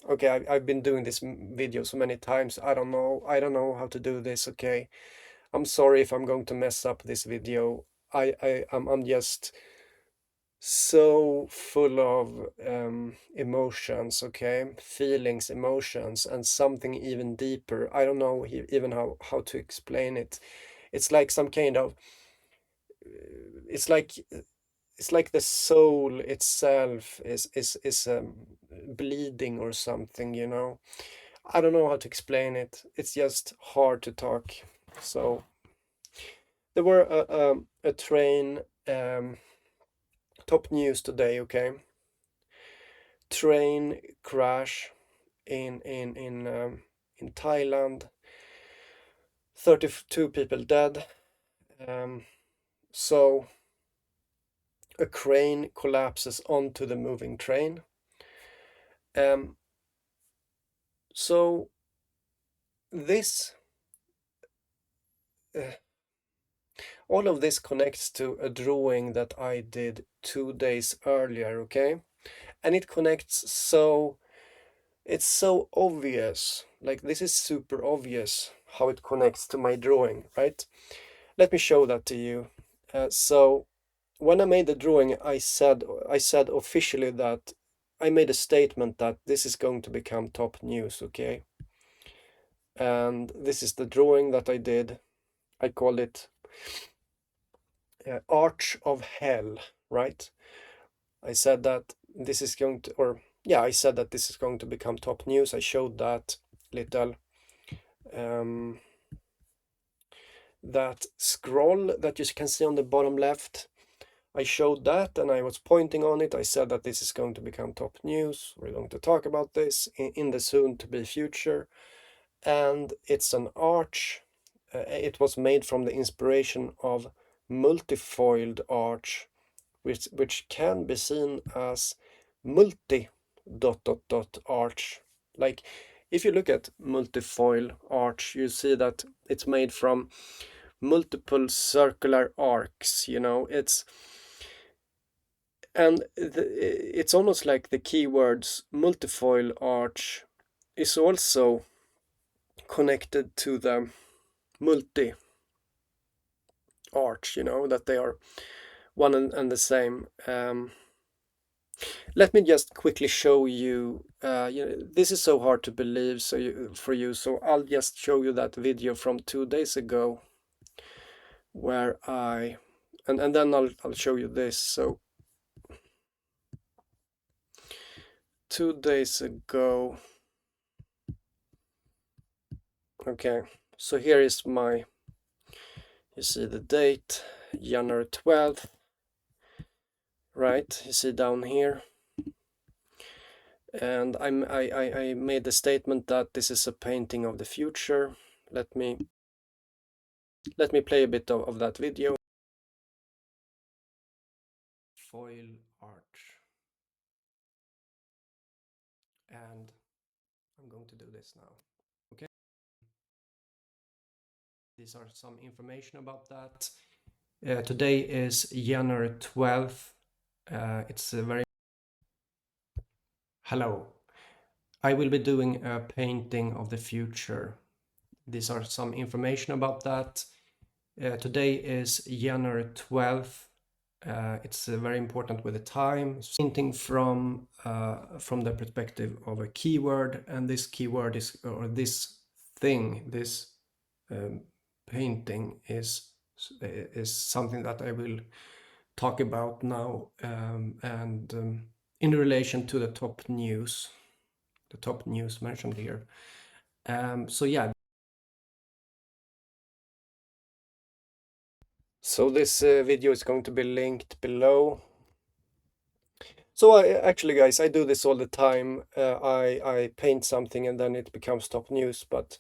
Okay, I've been doing this video so many times. I don't know how to do this. Okay, I'm sorry if I'm going to mess up this video. I'm just so full of emotions, okay, feelings, emotions, and something even deeper. I don't know even how to explain it. It's like some kind of it's like it's like the soul itself is bleeding or something, you know. I don't know how to explain it. It's just hard to talk. So there were a train, top news today, okay? Train crash in Thailand. 32 people dead. So a crane collapses onto the moving train. Um, so this uh, all of this connects to a drawing that I did 2 days earlier, okay? And it connects so it's so obvious. Like this is super obvious how it connects to my drawing, right? Let me show that to you. So when I made the drawing, I said officially that I made a statement that this is going to become top news, okay? And this is the drawing that I did. I called it Arch of Hell, right? I said that this is going to, or yeah, I said that this is going to become top news. I showed that little that scroll that you can see on the bottom left. I showed that and I was pointing on it. I said that this is going to become top news. We're going to talk about this in the soon to be future. And it's an arch. It was made from the inspiration of multifoiled arch, which can be seen as multi ... arch. Like if you look at multifoil arch, you see that it's made from multiple circular arcs, you know. It's almost like the keywords multifoil arch is also connected to the multi arch, you know, that they are one and the same. Let me just quickly show you, this is so hard to believe for you, so I'll just show you that video from 2 days ago where and then I'll show you this. So 2 days ago, okay, so here is you see the date, January 12th, right? You see down here. And I made the statement that this is a painting of the future. Let me play a bit of that video. Foil arch. And I'm going to do this now. Okay. These are some information about that. Today is January 12th. It's a very... Hello. I will be doing a painting of the future. These are some information about that. Today is January 12th. It's very important with the time. Painting from the perspective of a keyword, and this keyword is, or this thing, this painting is something that I will talk about now, and in relation to the top news mentioned here. So yeah. So this video is going to be linked below. So actually, guys, I do this all the time. I paint something and then it becomes top news. But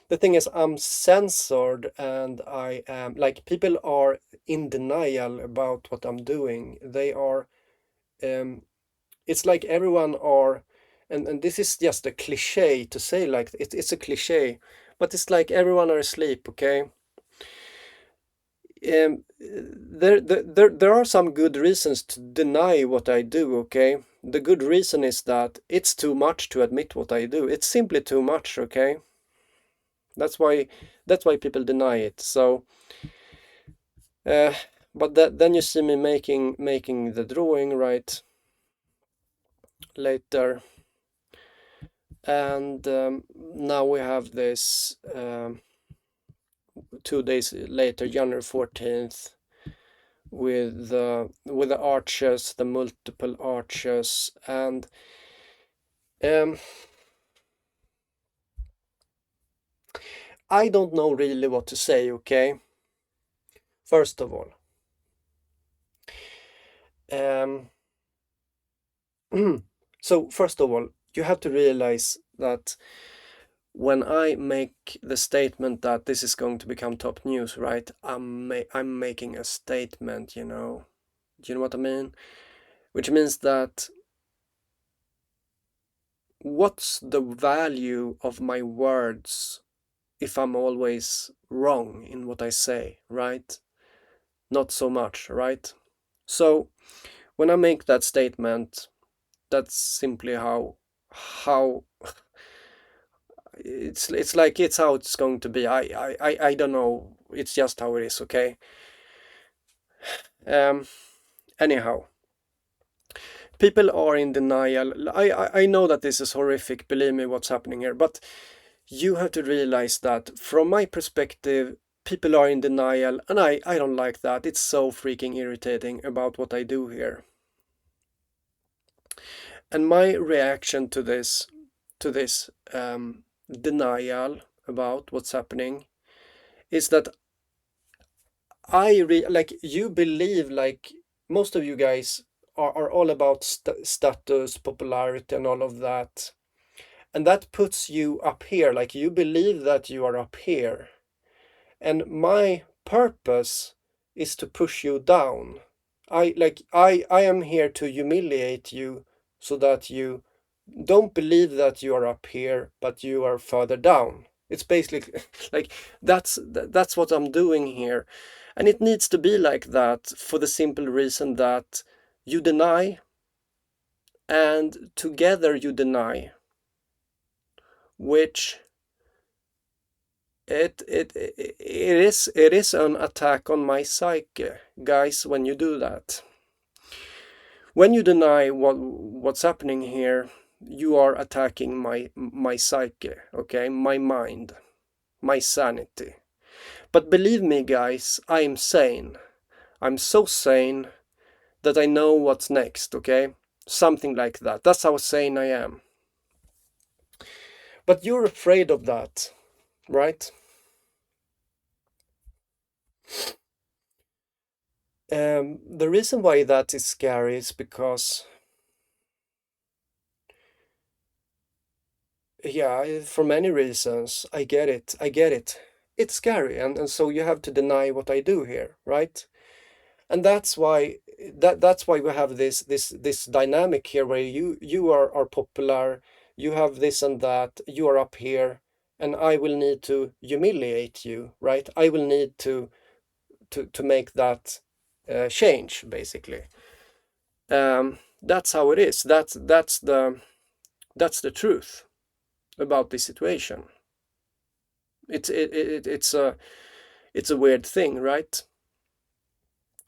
the thing is, I'm censored, and I am like, people are in denial about what I'm doing. They are, it's like everyone are, and this is just a cliche to say, like it's a cliche, but it's like everyone are asleep, okay? There are some good reasons to deny what I do, okay? the good reason is that it's too much to admit what I do. It's simply too much, okay? That's why people deny it. So, but then you see me making the drawing right later, and now we have this 2 days later, January 14th, with the arches, the multiple arches, and I don't know really what to say, okay? First of all, so first of all, you have to realize that when I make the statement that this is going to become top news, right? I'm making a statement, you know. Do you know what I mean? Which means that what's the value of my words if I'm always wrong in what I say, right? Not so much, right? So when I make that statement, that's simply how it's like it's how it's going to be. I don't know. It's just how it is, okay? Anyhow, people are in denial. I know that this is horrific, believe me, what's happening here, but you have to realize that from my perspective, people are in denial, and I don't like that. It's so freaking irritating about what I do here. And my reaction to this denial about what's happening is that like you believe, like most of you guys are all about status, popularity, and all of that. And that puts you up here, like you believe that you are up here. And my purpose is to push you down. I am here to humiliate you so that you don't believe that you are up here, but you are further down. It's basically like that's what I'm doing here. And it needs to be like that for the simple reason that you deny, and together you deny, which it is an attack on my psyche, guys, when you do that. When you deny what's happening here, you are attacking my psyche, okay? My mind, my sanity. But believe me, guys, I'm sane. I'm so sane that I know what's next, okay? Something like that. That's how sane I am. But you're afraid of that, right? The reason why that is scary is because, yeah, for many reasons, I get it. It's scary, and so you have to deny what I do here, right? And that's why we have this dynamic here where you are popular, you have this and that, you are up here, and I will need to humiliate you, right? I will need to make that change, basically. That's how it is. That's the truth about this situation. It's a weird thing, right?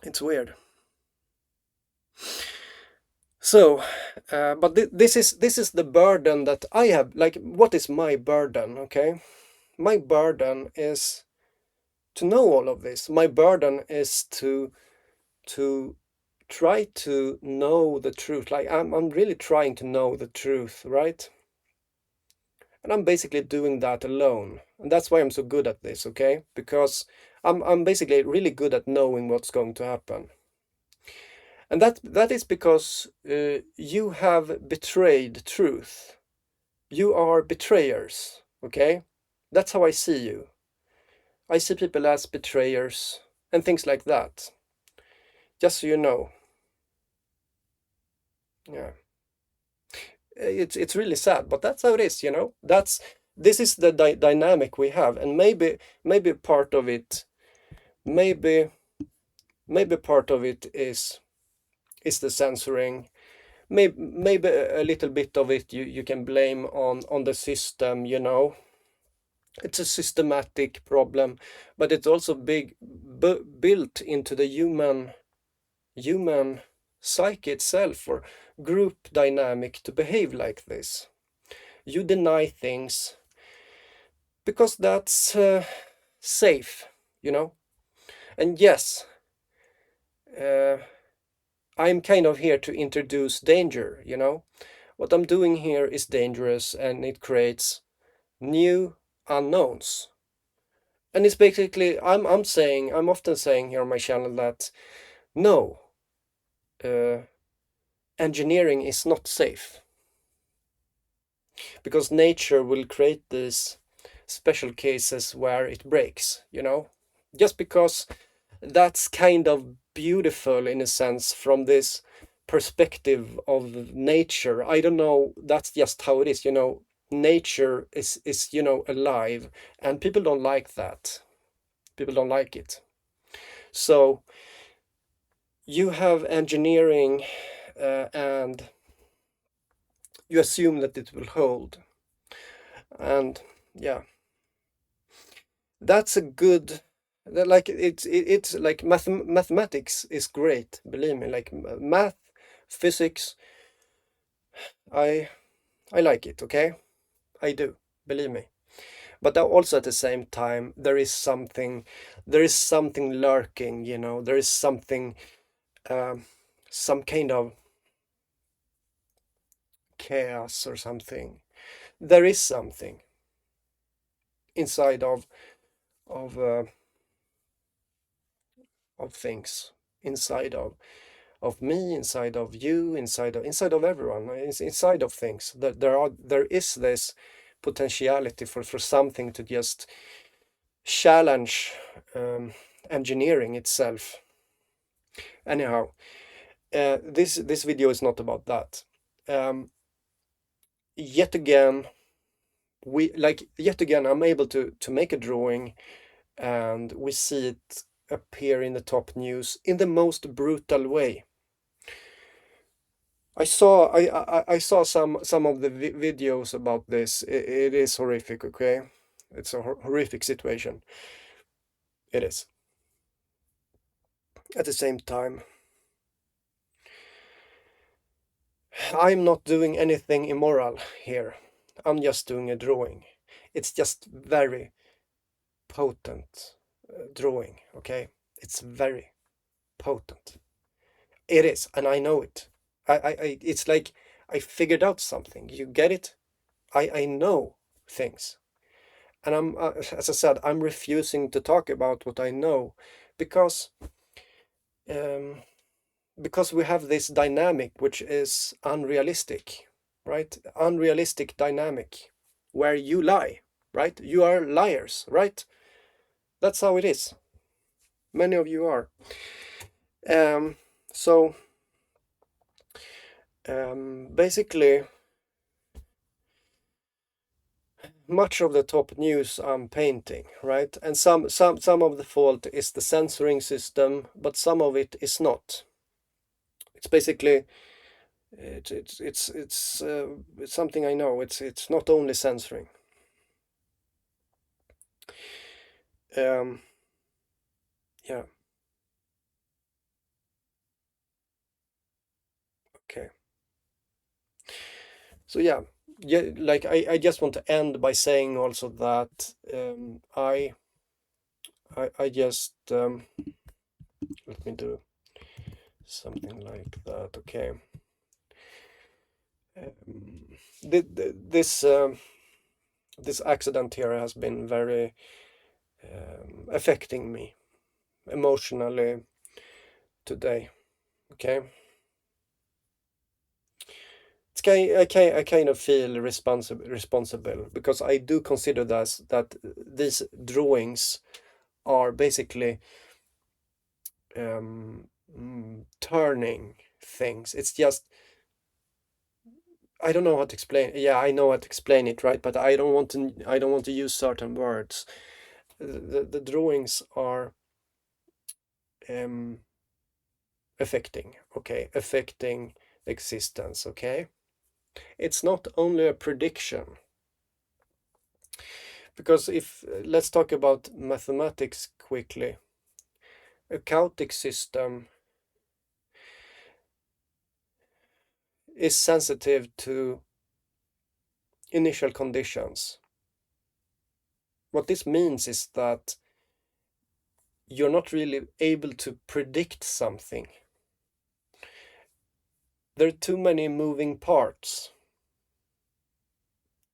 It's weird. So, but this is the burden that I have. Like, what is my burden? Okay, my burden is to know all of this. My burden is to try to know the truth. Like, I'm really trying to know the truth, right? And I'm basically doing that alone. And that's why I'm so good at this, okay? Because I'm basically really good at knowing what's going to happen. And that is because you have betrayed truth. You are betrayers, okay? That's how I see you. I see people as betrayers and things like that. Just so you know. Yeah. It's really sad, but that's how it is, you know? This is the dynamic we have, and maybe part of it, maybe part of it is the censoring. maybe a little bit of it you can blame on the system, you know. It's a systematic problem, but it's also built into the human psyche itself, or group dynamic, to behave like this. You deny things because that's safe, you know. And yes, I'm kind of here to introduce danger, you know. What I'm doing here is dangerous, and it creates new unknowns. And it's basically, I'm often saying here on my channel that no, uh, engineering is not safe, because nature will create these special cases where it breaks, you know. Just because that's kind of beautiful in a sense from this perspective of nature. I don't know, that's just how it is, you know. Nature is, you know, alive, and people don't like that. People don't like it. So you have engineering, and you assume that it will hold. And yeah, that's a good, like it's like mathematics is great, believe me. Like math, physics, I like it, okay? I do, believe me. But also at the same time, there is something lurking, you know. There is something, some kind of chaos or something. There is something inside of uh, of things, inside of me, inside of you, inside of everyone, inside of things. That there is this potentiality for something to just challenge engineering itself. Anyhow, this video is not about that. Yet again, I'm able to make a drawing, and we see it appear in the top news in the most brutal way. I saw some of the videos about this. It is horrific, okay? It's a horrific situation. It is. At the same time, I'm not doing anything immoral here. I'm just doing a drawing. It's just very potent drawing, okay? It's very potent. It is, and I know it. It's like I figured out something. You get it? I know things. And I'm, as I said, I'm refusing to talk about what I know, because um, we have this dynamic which is unrealistic, right? Unrealistic dynamic where you lie, right? You are liars, right? That's how it is. Many of you are. So basically, much of the top news I'm painting, right? And some of the fault is the censoring system, but some of it is not. It's basically it's something I know. It's not only censoring. Yeah. Okay. So yeah, like I just want to end by saying also that I just let me do something like that. Okay. This this accident here has been very affecting me emotionally today. Okay. I kind of feel responsible, because I do consider that these drawings are basically turning things. It's just, I don't know how to explain. Yeah, I know how to explain it, right? But I don't want to use certain words. The drawings are affecting, okay, affecting existence, okay? It's not only a prediction. Because if, let's talk about mathematics quickly. A chaotic system is sensitive to initial conditions. What this means is that you're not really able to predict something. There are too many moving parts.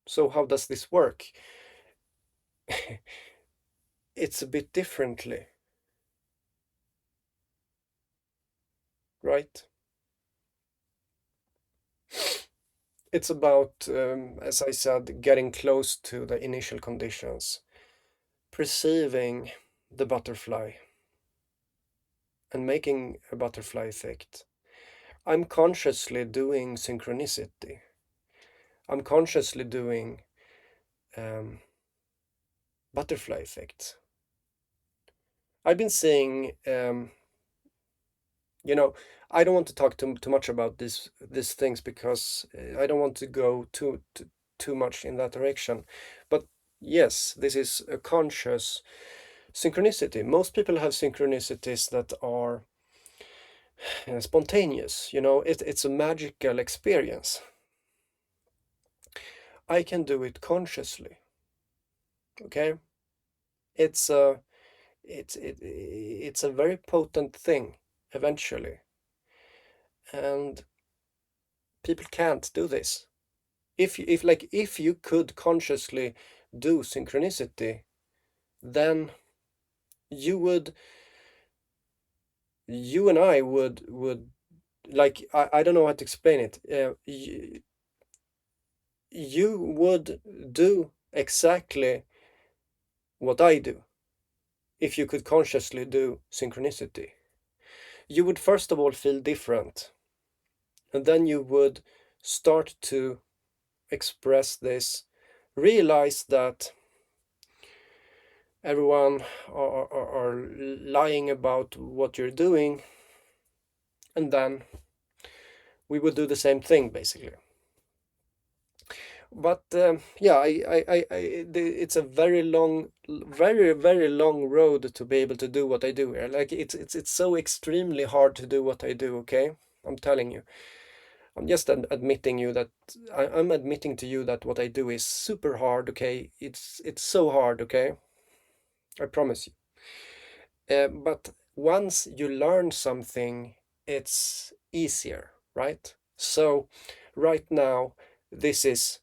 So how does this work? It's a bit differently, right? It's about, as I said, getting close to the initial conditions, perceiving the butterfly and making a butterfly effect. I'm consciously doing synchronicity. I'm consciously doing butterfly effects. I've been seeing, you know, I don't want to talk too much about these things because I don't want to go too much in that direction. But yes, this is a conscious synchronicity. Most people have synchronicities that are spontaneous. It's a magical experience. I can do it consciously. Okay, it's a very potent thing eventually, and people can't do this. If you could consciously do synchronicity, then you and I would like, I don't know how to explain it. You would do exactly what I do if you could consciously do synchronicity. You would first of all feel different, and then you would start to express this, realize that everyone are lying about what you're doing, and then we would do the same thing basically. But yeah, it's a very long, very long road to be able to do what I do here. Like it's so extremely hard to do what I do. Okay, I'm telling you. I'm just admitting you that I'm admitting to you that what I do is super hard. Okay, it's so hard. Okay, I promise you. But once you learn something, it's easier, right? So right now, this is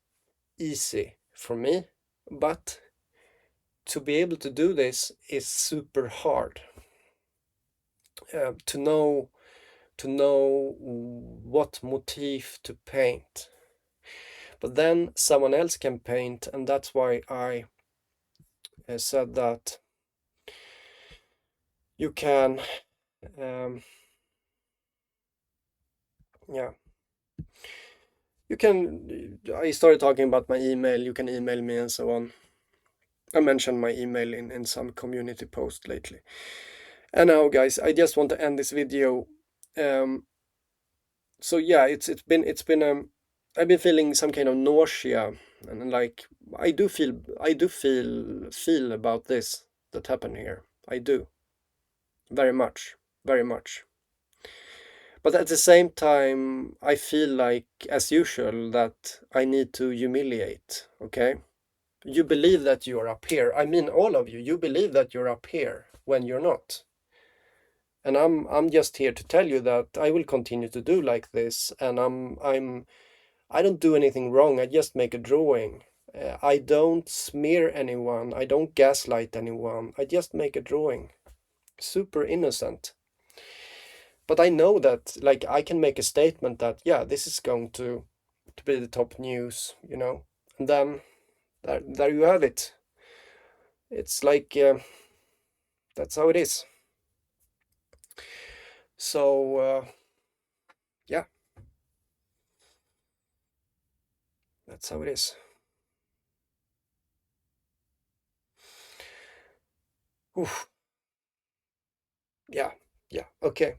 easy for me, but to be able to do this is super hard. To know what motif to paint. But then someone else can paint, and that's why I said that you can, yeah, you can. I started talking about my email. You can email me and so on. I mentioned my email in some community post lately. And now, guys, I just want to end this video. So yeah, it's been I've been feeling some kind of nausea, and like I do feel about this that happened here. I do very much, very much. But at the same time, I feel like, as usual, that I need to humiliate. Okay, you believe that you're up here. I mean, all of you. You believe that you're up here when you're not. And I'm just here to tell you that I will continue to do like this, and I don't do anything wrong. I just make a drawing. I don't smear anyone. I don't gaslight anyone. I just make a drawing. Super innocent. But I know that, like, I can make a statement that, yeah, this is going to be the top news, And then there you have it. It's like, that's how it is. So, yeah, that's how it is. Oof. Yeah, okay.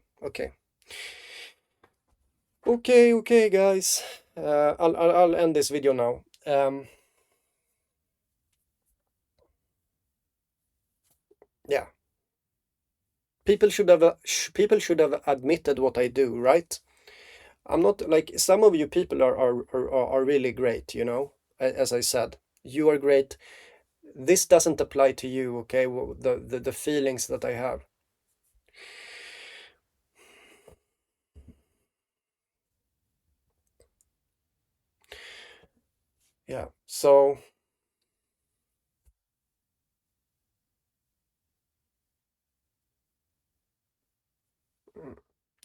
Okay, guys. I'll end this video now. Yeah, people should have admitted what I do, right? I'm not like some of you people are really great, you know. As I said, you are great. This doesn't apply to you, okay? The feelings that I have. Yeah. So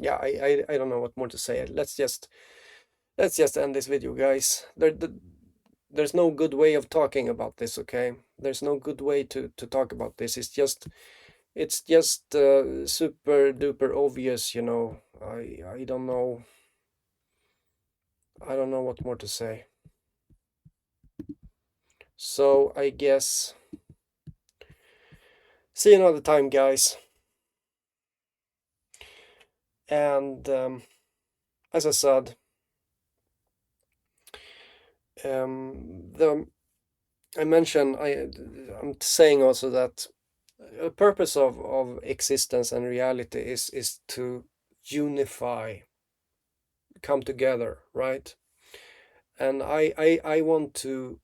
yeah, I don't know what more to say. Let's just end this video, guys. There's no good way of talking about this, okay? There's no good way to talk about this. It's just super duper obvious, you know. I don't know. I don't know what more to say. So I guess see you another time, guys. And as I said, the I mentioned I'm saying also that a purpose of existence and reality is to unify, come together, right? And I want to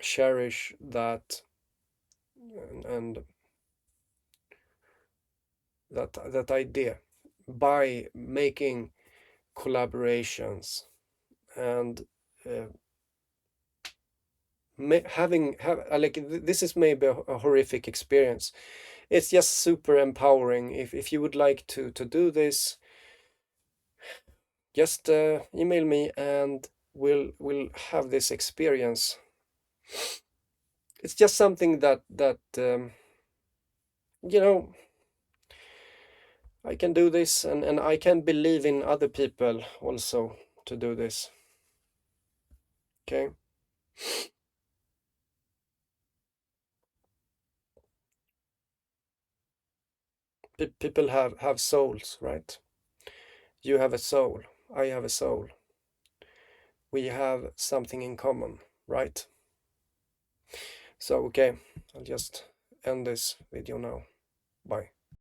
cherish that and that idea by making collaborations and uh, like this is maybe a horrific experience. It's just super empowering. If you would like to do this, just email me and we'll have this experience. It's just something that you know, I can do this, and I can believe in other people also to do this. Okay. People have souls, right? You have a soul, I have a soul, we have something in common, right? So okay, I'll just end this video now. Bye.